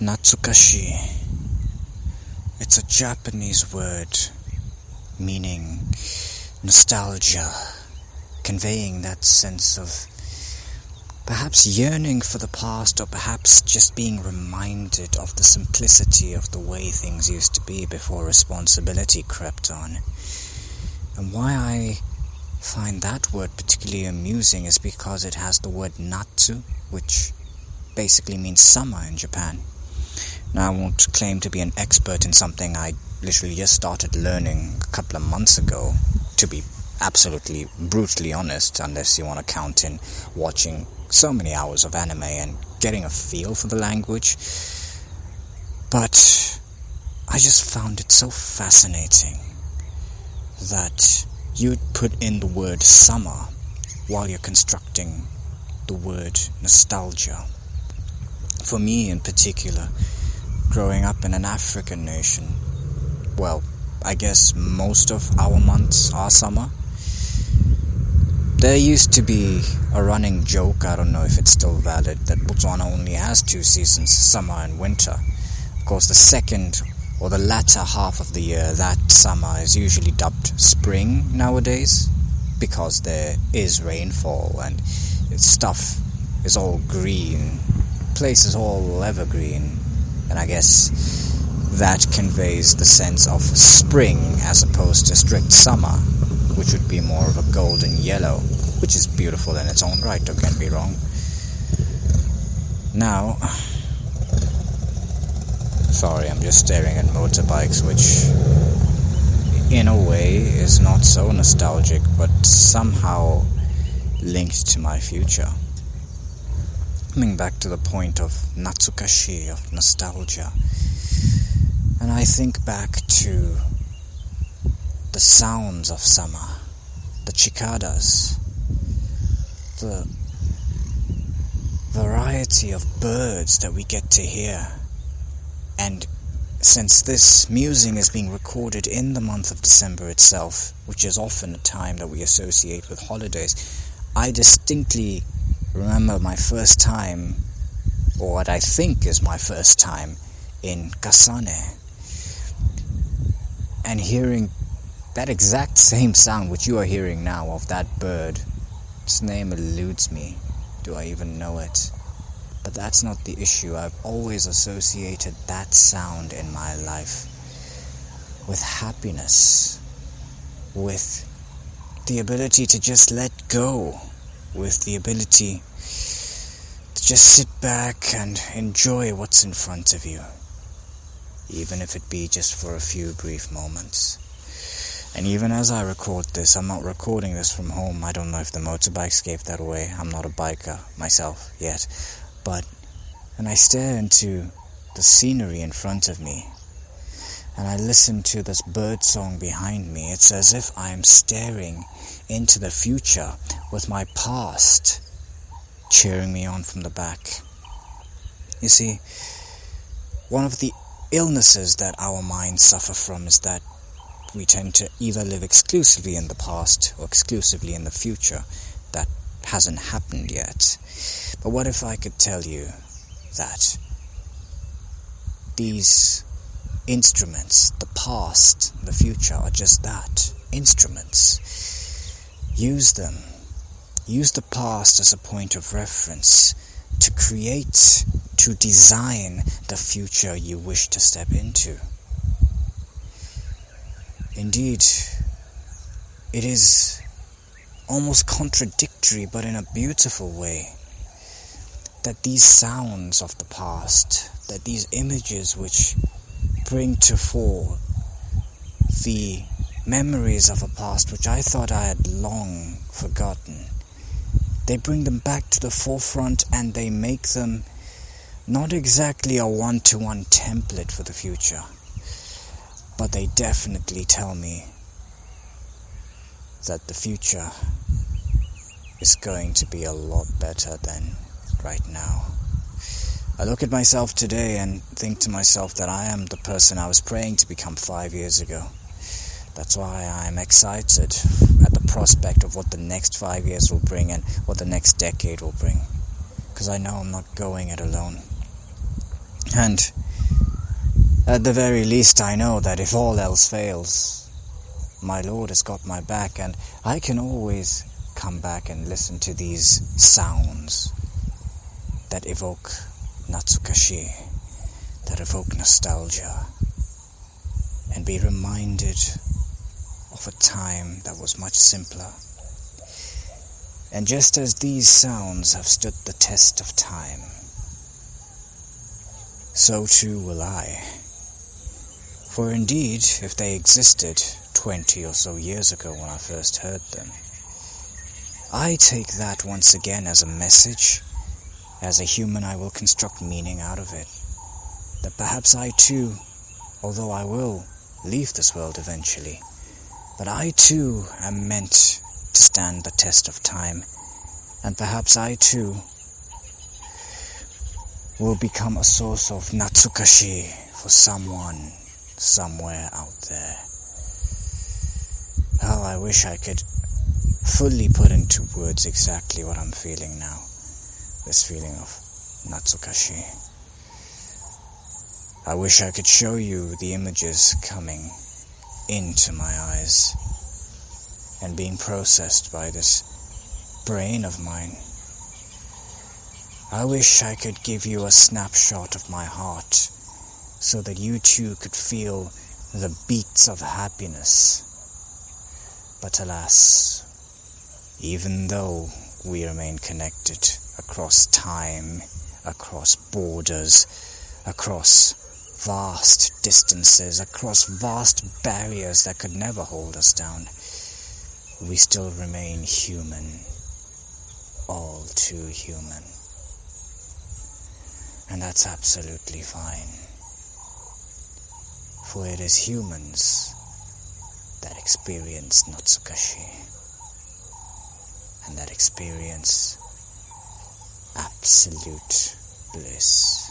Natsukashii. It's a Japanese word meaning nostalgia, conveying that sense of perhaps yearning for the past, or perhaps just being reminded of the simplicity of the way things used to be before responsibility crept on. And why I find that word particularly amusing is because it has the word natsu, which basically means summer in Japan. Now, I won't claim to be an expert in something I literally just started learning a couple of months ago, to be absolutely brutally honest, unless you want to count in watching so many hours of anime and getting a feel for the language. But I just found it so fascinating that you'd put in the word summer while you're constructing the word nostalgia. For me in particular, growing up in an African nation, well, I guess most of our months are summer. There used to be a running joke, I don't know if it's still valid, that Botswana only has 2 seasons, summer and winter. Of course, the second or the latter half of the year, that summer is usually dubbed spring nowadays, because there is rainfall and stuff is all green, place is all evergreen, and I guess that conveys the sense of spring as opposed to strict summer, which would be more of a golden yellow, which is beautiful in its own right, don't get me wrong. Now, sorry, I'm just staring at motorbikes, which in a way is not so nostalgic, but somehow linked to my future. Coming back to the point of Natsukashii, of nostalgia, and I think back to the sounds of summer, the cicadas, the variety of birds that we get to hear. And since this musing is being recorded in the month of December itself, which is often a time that we associate with holidays, I distinctly remember my first time, or what I think is my first time, in Kasane, and hearing that exact same sound which you are hearing now of that bird. Its name eludes me. Do I even know it? But that's not the issue. I've always associated that sound in my life with happiness, with the ability to just let go, with the ability to just sit back and enjoy what's in front of you, even if it be just for a few brief moments. And even as I record this, I'm not recording this from home. I don't know if the motorbikes gave that away. I'm not a biker myself yet. But when I stare into the scenery in front of me, and I listen to this bird song behind me, it's as if I am staring into the future with my past cheering me on from the back. You see, one of the illnesses that our minds suffer from is that we tend to either live exclusively in the past or exclusively in the future. That hasn't happened yet. But what if I could tell you that these instruments, the past, the future, are just that, instruments. Use them. Use the past as a point of reference to create, to design the future you wish to step into. Indeed, it is almost contradictory, but in a beautiful way, that these sounds of the past, that these images which bring to fore the memories of a past which I thought I had long forgotten, they bring them back to the forefront, and they make them not exactly a one-to-one template for the future, but they definitely tell me that the future is going to be a lot better than right now. I look at myself today and think to myself that I am the person I was praying to become 5 years ago. That's why I'm excited at the prospect of what the next 5 years will bring and what the next decade will bring, because I know I'm not going it alone. And at the very least I know that if all else fails, my Lord has got my back, and I can always come back and listen to these sounds that evoke Natsukashii, that evoke nostalgia, and be reminded of a time that was much simpler. And just as these sounds have stood the test of time, so too will I. For indeed, if they existed 20 or so years ago when I first heard them, I take that once again as a message. As a human, I will construct meaning out of it. That perhaps I too, although I will leave this world eventually, but I too am meant to stand the test of time, and perhaps I too will become a source of Natsukashii for someone, somewhere out there. Oh, I wish I could fully put into words exactly what I'm feeling now. This feeling of Natsukashii. I wish I could show you the images coming into my eyes and being processed by this brain of mine. I wish I could give you a snapshot of my heart so that you too could feel the beats of happiness. But alas, even though we remain connected across time, across borders, across vast distances, across vast barriers that could never hold us down, we still remain human, all too human. And that's absolutely fine, for it is humans that experience Natsukashii, and that experience absolute bliss.